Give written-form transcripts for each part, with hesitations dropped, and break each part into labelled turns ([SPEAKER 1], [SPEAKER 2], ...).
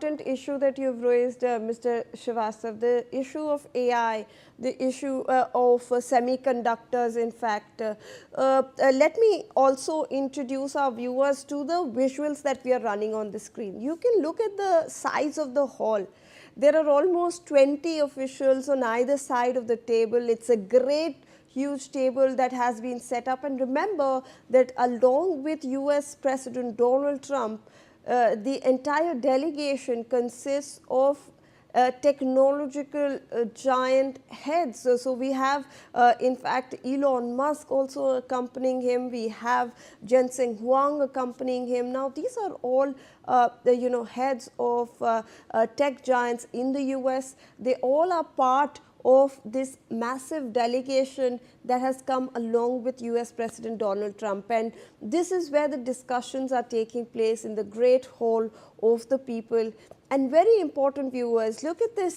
[SPEAKER 1] important issue that you've raised, Mr. Srivastav, the issue of AI, the issue of semiconductors, in fact. Let me also introduce our viewers to the visuals that we are running on the screen. You can look at the size of the hall. There are almost 20 officials on either side of the table. It's a great huge table that has been set up, and remember that along with US President Donald Trump, the entire delegation consists of technological giant heads. So we have in fact Elon Musk also accompanying him, we have Jensen Huang accompanying him. Now these are all heads of tech giants in the US. They all are part of this massive delegation that has come along with US President Donald Trump, and this is where the discussions are taking place in the Great Hall of the People. And very important, viewers, look at the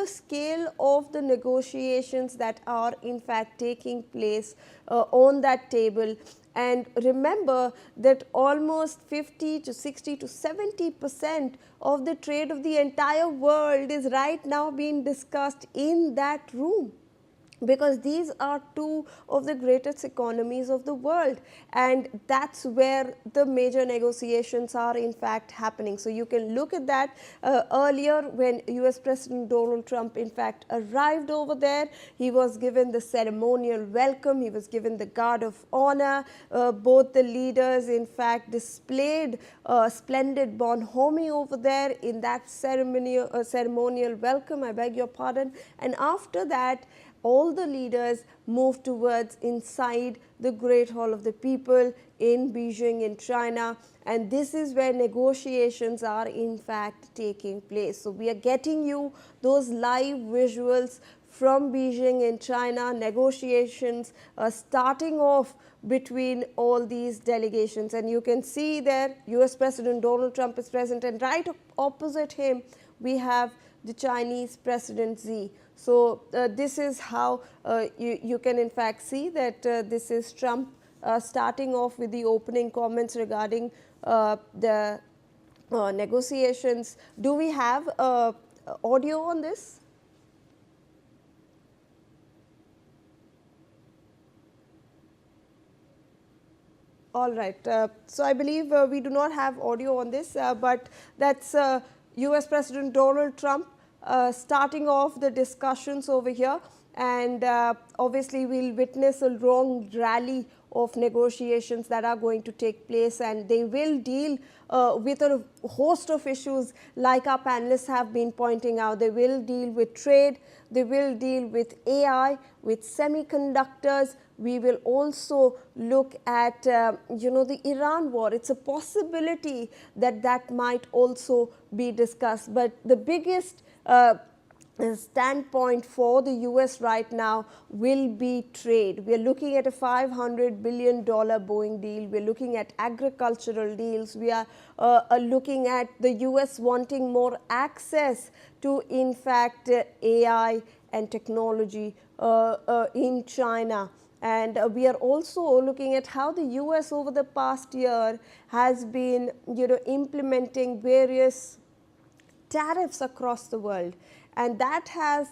[SPEAKER 1] scale of the negotiations that are in fact taking place on that table. And remember that almost 50 to 60 to 70% of the trade of the entire world is right now being discussed in that room, because these are two of the greatest economies of the world, and that's where the major negotiations are in fact happening. So you can look at that. Earlier, when US President Donald Trump in fact arrived over there, he was given the ceremonial welcome, he was given the guard of honor. Both the leaders in fact displayed splendid bonhomie over there in that ceremonial welcome, I beg your pardon. And after that, all the leaders moved towards inside the Great Hall of the People in Beijing in China, and this is where negotiations are in fact taking place. So we are getting you those live visuals from Beijing in China, negotiations starting off between all these delegations, and you can see there US President Donald Trump is present, and right opposite him we have the Chinese President Xi. So this is how you can in fact see that this is Trump starting off with the opening comments regarding the negotiations. Do we have audio on this? All right. So I believe we do not have audio on this, but that's US President Donald Trump starting off the discussions over here, and obviously we'll witness a long rally of negotiations that are going to take place, and they will deal with a host of issues like our panelists have been pointing out. They will deal with trade, they will deal with AI, with semiconductors. We will also look at the Iran war. It's a possibility that that might also be discussed, but the biggest standpoint for the US right now will be trade. We are looking at a $500 billion Boeing deal. We are looking at agricultural deals. We are looking at the US wanting more access to, in fact, AI and technology in China. And we are also looking at how the US over the past year has been implementing various tariffs across the world, and that has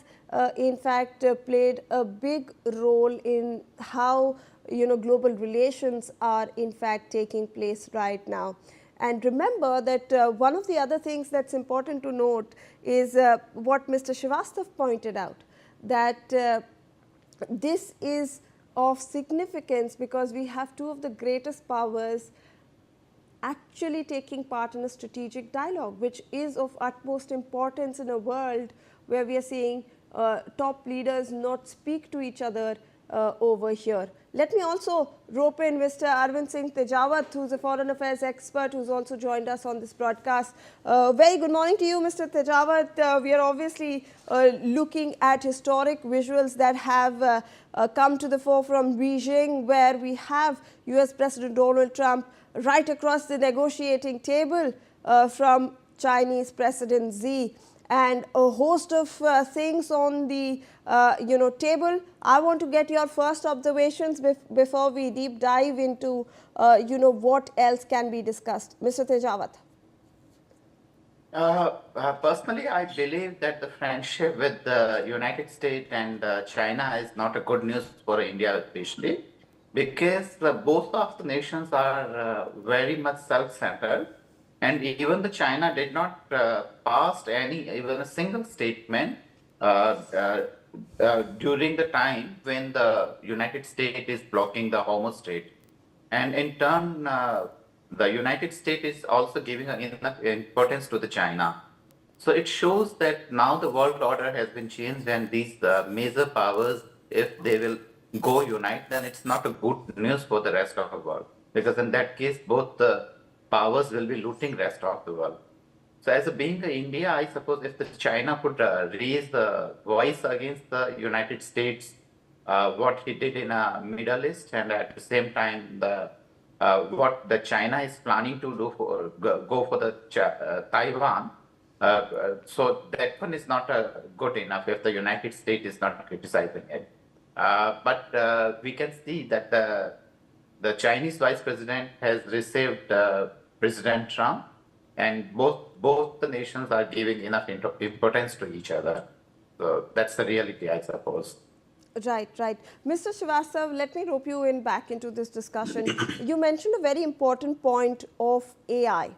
[SPEAKER 1] in fact played a big role in how global relations are in fact taking place right now. And remember that one of the other things that's important to note is what Mr. Srivastav pointed out, that this is of significance because we have two of the greatest powers actually taking part in a strategic dialogue, which is of utmost importance in a world where we are seeing top leaders not speak to each other over here. Let me also rope in Mr. Arvind Singh Tejawat, who is a foreign affairs expert, who has also joined us on this broadcast. Very good morning to you, Mr. Tejawat. We are obviously looking at historic visuals that have come to the fore from Beijing, where we have US President Donald Trump right across the negotiating table from Chinese President Xi, and a host of things on the table. I want to get your first observations before we deep dive into what else can be discussed. Mr. Tejawat.
[SPEAKER 2] Personally, I believe that the friendship with the United States and China is not a good news for India, especially because both of the nations are very much self-centered, and even the China did not pass even a single statement uh, uh, during the time when the United States is blocking the Hormuz Strait. And in turn, the United States is also giving enough importance to the China. So it shows that now the world order has been changed, and these major powers, if they will go unite, then it's not a good news for the rest of the world. Because in that case, both the powers will be looting rest of the world. So as a being a India, I suppose if the China could raise the voice against the United States, what he did in Middle East, and at the same time what the China is planning to do for go for the Taiwan. So that one is not good enough if the United States is not criticizing it. But we can see that the Chinese vice president has received President Trump, and both the nations are giving enough importance to each other. So that's the reality, I suppose.
[SPEAKER 1] Right, right. Mr. Srivastav, let me rope you in back into this discussion. You mentioned a very important point of AI.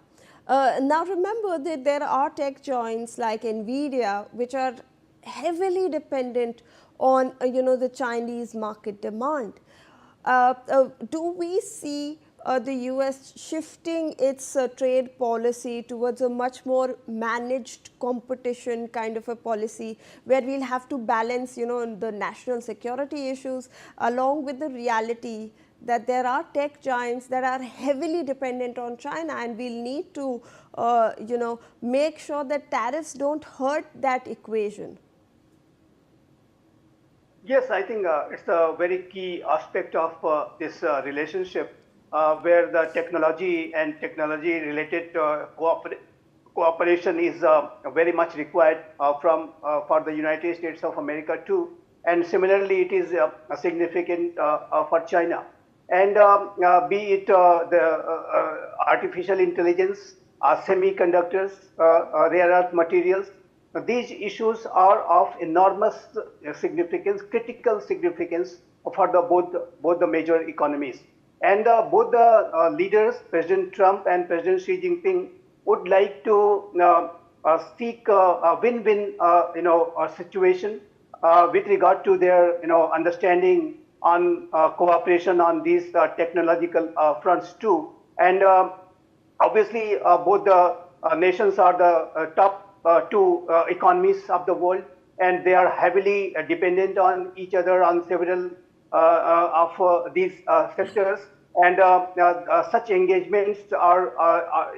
[SPEAKER 1] Now remember that there are tech giants like NVIDIA, which are heavily dependent on the Chinese market demand. Do we see the US shifting its trade policy towards a much more managed competition kind of a policy, where we'll have to balance the national security issues along with the reality that there are tech giants that are heavily dependent on China, and we'll need to make sure that tariffs don't hurt that equation?
[SPEAKER 3] Yes, I think it's a very key aspect of this relationship, where the technology and technology-related cooperation is very much required for the United States of America too, and similarly, it is significant for China. And be it the artificial intelligence, semiconductors, rare earth materials, these issues are of enormous significance, critical significance for both the major economies. And both the leaders, President Trump and President Xi Jinping, would like to seek a win-win, situation with regard to their, understanding on cooperation on these technological fronts too. And obviously, both the nations are the top two economies of the world, and they are heavily dependent on each other on several of these sectors. And such engagements are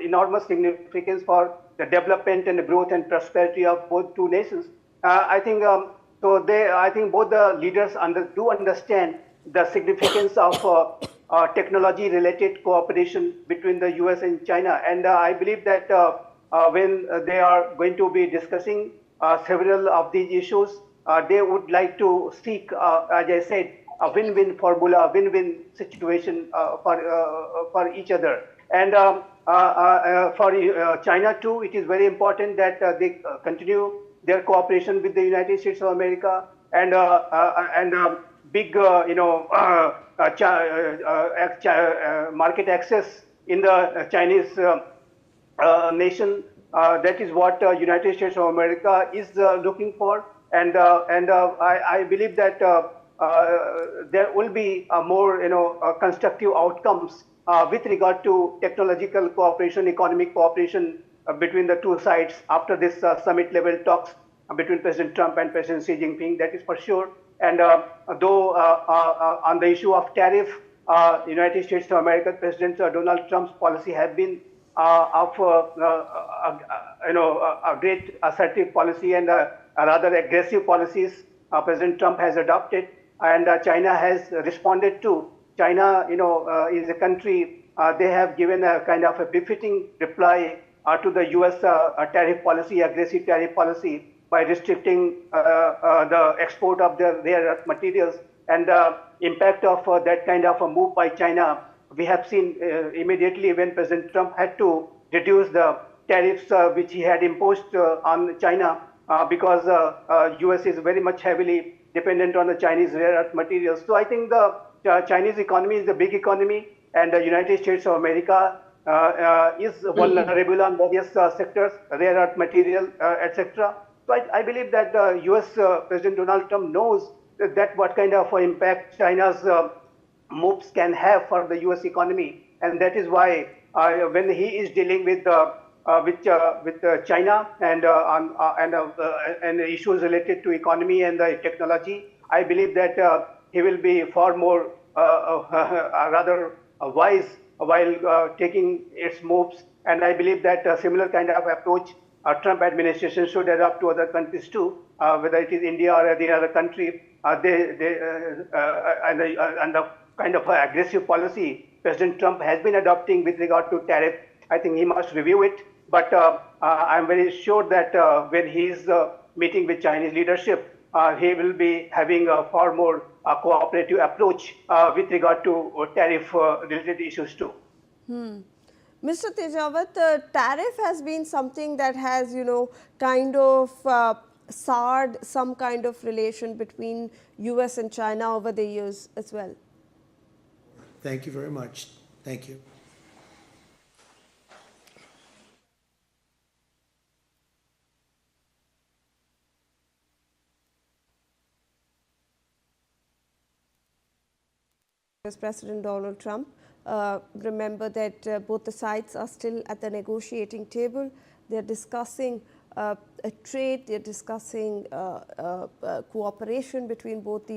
[SPEAKER 3] enormous significance for the development and the growth and prosperity of both two nations. I think so. I think both the leaders do understand the significance of technology-related cooperation between the U.S. and China, and I believe that when they are going to be discussing several of these issues, they would like to seek, as I said, a win-win formula, a win-win situation for each other. And for China too, it is very important that they continue their cooperation with the United States of America, and big, market access in the Chinese nation. That is what United States of America is looking for, and I believe that there will be more, constructive outcomes with regard to technological cooperation, economic cooperation between the two sides after this summit level talks between President Trump and President Xi Jinping. That is for sure. And though on the issue of tariff, United States of America, President Donald Trump's policy have been of a great assertive policy and rather aggressive policies President Trump has adopted, and China has responded to. China, is a country, they have given a kind of a befitting reply to the U.S. Tariff policy, aggressive tariff policy, by restricting the export of the rare earth materials. And the impact of that kind of a move by China, we have seen immediately when President Trump had to reduce the tariffs which he had imposed on China because US is very much heavily dependent on the Chinese rare earth materials. So I think the Chinese economy is a big economy, and the United States of America is vulnerable on various sectors, rare earth material, etc. So I believe that US President Donald Trump knows that what kind of impact China's moves can have for the US economy, and that is why when he is dealing with China and issues related to economy and technology, I believe that he will be far more rather wise while taking its moves. And I believe that a similar kind of approach Trump administration should adopt to other countries too, whether it is India or any other country. And the kind of aggressive policy President Trump has been adopting with regard to tariff, I think he must review it. But I'm very sure that when he is meeting with Chinese leadership, he will be having a far more cooperative approach with regard to tariff-related issues too.
[SPEAKER 1] Mr. Tejawat, tariff has been something that has, kind of soured some kind of relation between US and China over the years as well.
[SPEAKER 4] Thank you very much. Thank you.
[SPEAKER 1] President Donald Trump. Remember that both the sides are still at the negotiating table. They're discussing a trade, they're discussing cooperation between both these